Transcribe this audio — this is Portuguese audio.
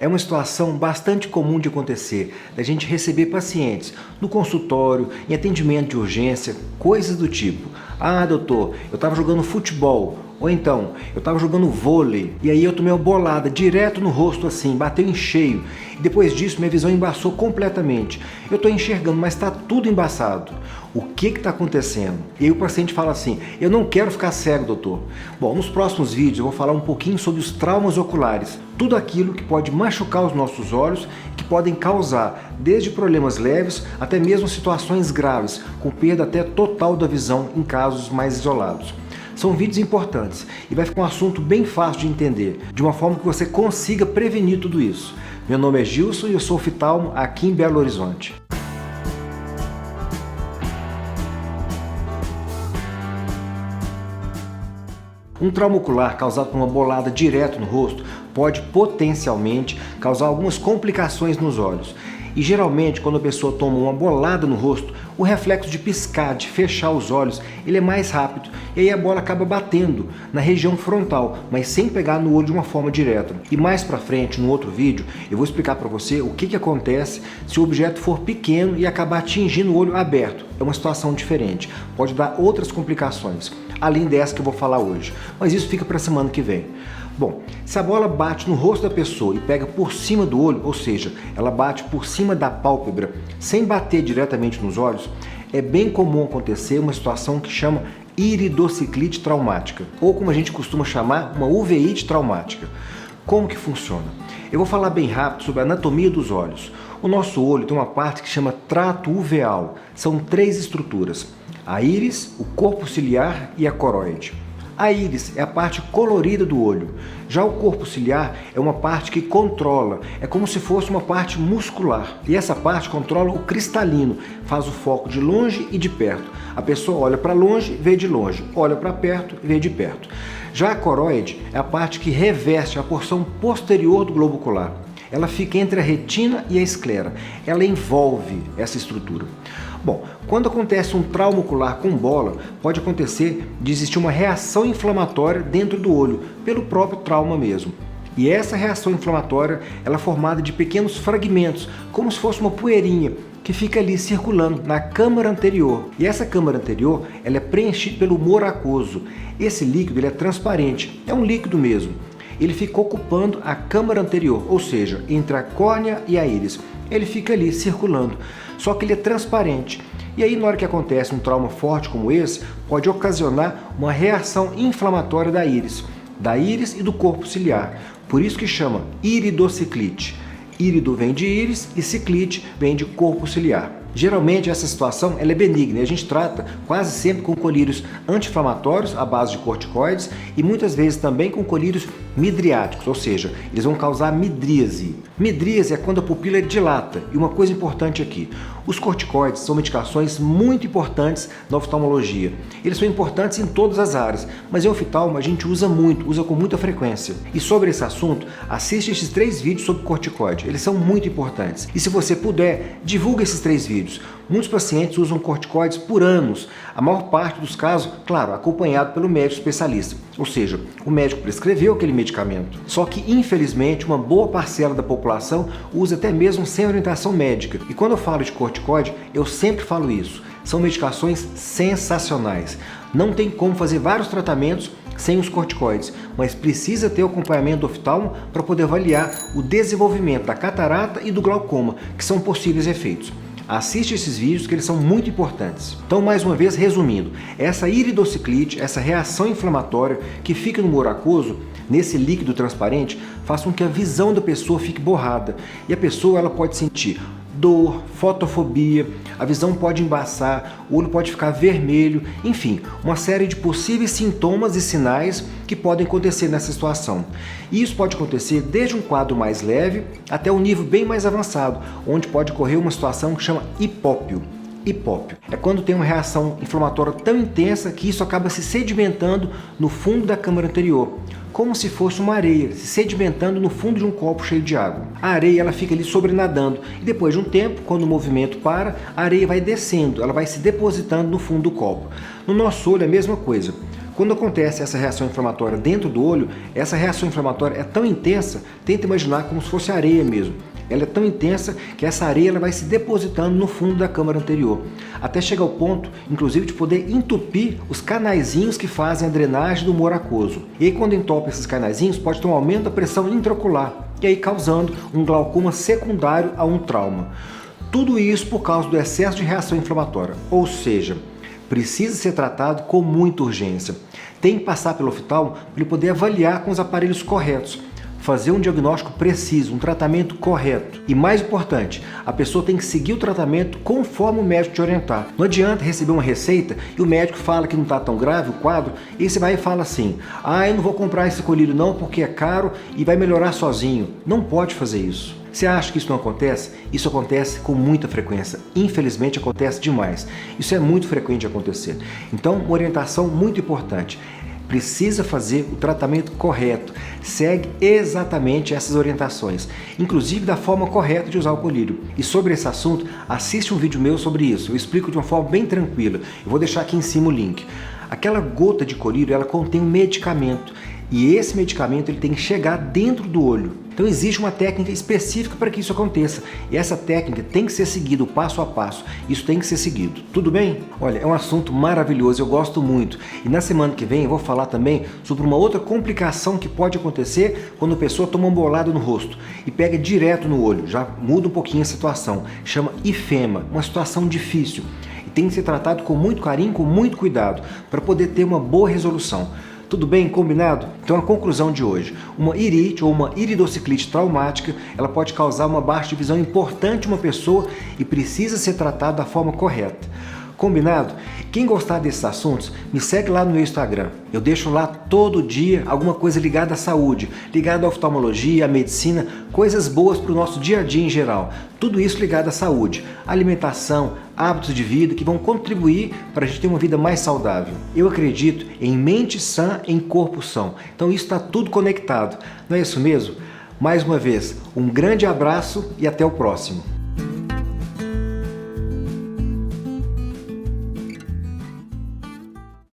É uma situação bastante comum de acontecer, da gente receber pacientes no consultório, em atendimento de urgência, coisas do tipo: ah, doutor, eu estava jogando futebol, ou então, eu estava jogando vôlei, e aí eu tomei uma bolada direto no rosto assim, bateu em cheio, e depois disso minha visão embaçou completamente. Eu estou enxergando, mas está tudo embaçado. O que está acontecendo? E aí o paciente fala assim: eu não quero ficar cego, doutor. Bom, nos próximos vídeos eu vou falar um pouquinho sobre os traumas oculares, tudo aquilo que pode machucar os nossos olhos, que podem causar desde problemas leves até mesmo situações graves, com perda até total da visão em casos mais isolados. São vídeos importantes e vai ficar um assunto bem fácil de entender, de uma forma que você consiga prevenir tudo isso. Meu nome é Gilson e eu sou oftalmo aqui em Belo Horizonte. Um trauma ocular causado por uma bolada direto no rosto pode potencialmente causar algumas complicações nos olhos. E geralmente, quando a pessoa toma uma bolada no rosto, o reflexo de piscar, de fechar os olhos, ele é mais rápido. E aí a bola acaba batendo na região frontal, mas sem pegar no olho de uma forma direta. E mais pra frente, no outro vídeo, eu vou explicar para você o que acontece se o objeto for pequeno e acabar atingindo o olho aberto. É uma situação diferente, pode dar outras complicações, além dessa que eu vou falar hoje. Mas isso fica para a semana que vem. Bom, se a bola bate no rosto da pessoa e pega por cima do olho, ou seja, ela bate por cima da pálpebra, sem bater diretamente nos olhos, é bem comum acontecer uma situação que chama iridociclite traumática, ou como a gente costuma chamar, uma uveíte traumática. Como que funciona? Eu vou falar bem rápido sobre a anatomia dos olhos. O nosso olho tem uma parte que chama trato uveal. São 3 estruturas: a íris, o corpo ciliar e a coroide. A íris é a parte colorida do olho. Já o corpo ciliar é uma parte que controla, é como se fosse uma parte muscular. E essa parte controla o cristalino, faz o foco de longe e de perto. A pessoa olha para longe, vê de longe, olha para perto, vê de perto. Já a coroide é a parte que reveste a porção posterior do globo ocular. Ela fica entre a retina e a esclera. Ela envolve essa estrutura. Bom, quando acontece um trauma ocular com bola, pode acontecer de existir uma reação inflamatória dentro do olho, pelo próprio trauma mesmo. E essa reação inflamatória ela é formada de pequenos fragmentos, como se fosse uma poeirinha, que fica ali circulando na câmara anterior. E essa câmara anterior ela é preenchida pelo humor aquoso. Esse líquido ele é transparente, é um líquido mesmo. Ele fica ocupando a câmara anterior, ou seja, entre a córnea e a íris. Ele fica ali circulando, só que ele é transparente. E aí, na hora que acontece um trauma forte como esse, pode ocasionar uma reação inflamatória da íris e do corpo ciliar. Por isso que chama iridociclite. Írido vem de íris e ciclite vem de corpo ciliar. Geralmente essa situação ela é benigna e a gente trata quase sempre com colírios anti-inflamatórios à base de corticoides e muitas vezes também com colírios midriáticos, ou seja, eles vão causar midríase. Midríase é quando a pupila dilata. E uma coisa importante aqui, os corticoides são medicações muito importantes na oftalmologia. Eles são importantes em todas as áreas, mas em oftalmo a gente usa muito, usa com muita frequência. E sobre esse assunto, assiste esses 3 vídeos sobre corticoide, eles são muito importantes. E se você puder, divulga esses 3 vídeos. Muitos pacientes usam corticoides por anos, a maior parte dos casos, claro, acompanhado pelo médico especialista. Ou seja, o médico prescreveu aquele medicamento. Só que, infelizmente, uma boa parcela da população usa até mesmo sem orientação médica. E quando eu falo de corticoide, eu sempre falo isso. São medicações sensacionais. Não tem como fazer vários tratamentos sem os corticoides, mas precisa ter o acompanhamento do oftalmo para poder avaliar o desenvolvimento da catarata e do glaucoma, que são possíveis efeitos. Assiste esses vídeos que eles são muito importantes. Então, mais uma vez, resumindo, essa iridociclite, essa reação inflamatória que fica no humor aquoso, nesse líquido transparente, faz com que a visão da pessoa fique borrada. E a pessoa ela pode sentir dor, fotofobia, a visão pode embaçar, o olho pode ficar vermelho, enfim, uma série de possíveis sintomas e sinais que podem acontecer nessa situação. E isso pode acontecer desde um quadro mais leve até um nível bem mais avançado, onde pode ocorrer uma situação que chama hipópio. Hipópio é quando tem uma reação inflamatória tão intensa que isso acaba se sedimentando no fundo da câmara anterior, como se fosse uma areia se sedimentando no fundo de um copo cheio de água. A areia ela fica ali sobrenadando e depois de um tempo, quando o movimento para, a areia vai descendo, ela vai se depositando no fundo do copo. No nosso olho é a mesma coisa. Quando acontece essa reação inflamatória dentro do olho, essa reação inflamatória é tão intensa, tenta imaginar como se fosse areia mesmo. Ela é tão intensa que essa areia ela vai se depositando no fundo da câmara anterior, até chegar ao ponto, inclusive, de poder entupir os canaizinhos que fazem a drenagem do humor aquoso. E aí, quando entope esses canaizinhos, pode ter um aumento da pressão intraocular, e aí causando um glaucoma secundário a um trauma. Tudo isso por causa do excesso de reação inflamatória, ou seja, precisa ser tratado com muita urgência. Tem que passar pelo oftalmo para ele poder avaliar com os aparelhos corretos, fazer um diagnóstico preciso, um tratamento correto. E mais importante, a pessoa tem que seguir o tratamento conforme o médico te orientar. Não adianta receber uma receita e o médico fala que não está tão grave o quadro, e você vai e fala assim: ah, eu não vou comprar esse colírio não porque é caro e vai melhorar sozinho. Não pode fazer isso. Você acha que isso não acontece? Isso acontece com muita frequência. Infelizmente acontece demais. Isso é muito frequente de acontecer. Então, uma orientação muito importante. Precisa fazer o tratamento correto. Segue exatamente essas orientações, inclusive da forma correta de usar o colírio. E sobre esse assunto, assiste um vídeo meu sobre isso. Eu explico de uma forma bem tranquila. Eu vou deixar aqui em cima o link. Aquela gota de colírio, ela contém um medicamento. E esse medicamento ele tem que chegar dentro do olho. Então existe uma técnica específica para que isso aconteça. E essa técnica tem que ser seguida passo a passo. Isso tem que ser seguido. Tudo bem? Olha, é um assunto maravilhoso, eu gosto muito. E na semana que vem eu vou falar também sobre uma outra complicação que pode acontecer quando a pessoa toma uma bolada no rosto e pega direto no olho. Já muda um pouquinho a situação. Chama ifema, uma situação difícil. E tem que ser tratado com muito carinho, com muito cuidado, para poder ter uma boa resolução. Tudo bem? Combinado? Então a conclusão de hoje, uma iritite ou uma iridociclite traumática, ela pode causar uma baixa de visão importante em uma pessoa e precisa ser tratada da forma correta. Combinado? Quem gostar desses assuntos, me segue lá no meu Instagram. Eu deixo lá todo dia alguma coisa ligada à saúde, ligada à oftalmologia, à medicina, coisas boas para o nosso dia a dia em geral. Tudo isso ligado à saúde, alimentação, hábitos de vida que vão contribuir para a gente ter uma vida mais saudável. Eu acredito em mente sã, em corpo são. Então isso está tudo conectado. Não é isso mesmo? Mais uma vez, um grande abraço e até o próximo.